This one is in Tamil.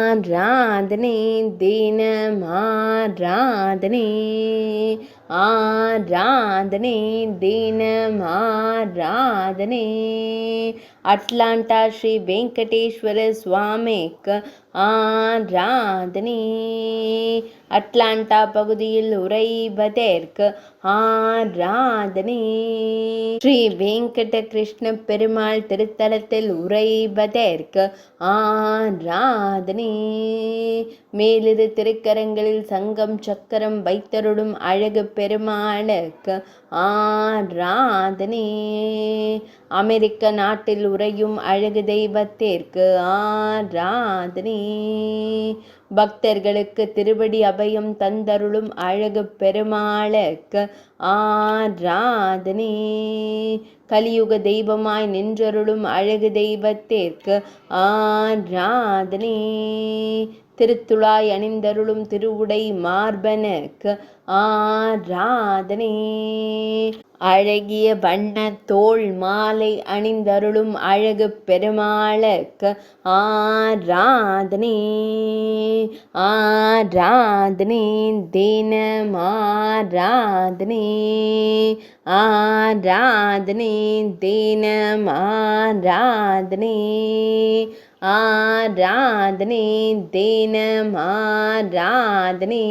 ஆராதனை தினம் ஆராதனை ஆராதனை தினம் ஆராதனை அட்லாண்டா ஸ்ரீ வெங்கடேஸ்வர சுவாமிக்கு ஆராதனை அட்லாண்டா பகுதியில் உறைவதற்கு ஆராதனை ஸ்ரீ வெங்கட கிருஷ்ண பெருமாள் திருத்தலத்தில் உறைவதற்கு ஆராதனை மேலிரு திருக்கரங்களில் சங்கம் சக்கரம் வைத்தருடும் அழகு பெருமாளுக்கு ஆராதனை அமெரிக்க நாட்டில் உறையும் அழகு தெய்வத்திற்கு ஆராதனை பக்தர்களுக்கு திருவடி அபயம் தந்தருளும் அழகு பெருமாளுக்கு ஆராதனை கலியுக தெய்வமாய் நின்றருளும் அழகு தெய்வத்திற்கு ஆராதனை திருத்துழாய் அணிந்தருளும் திருவுடை மார்பனுக்கு ஆராதனை அழகிய வண்ண தோள் மாலை அணிந்தருளும் அழகு பெருமாளுக்கு ஆராதனை ஆராதனை தினம் ஆராதனை ஆராதனை தினம் ஆராதனை ஆராதனை தினம் ஆராதனை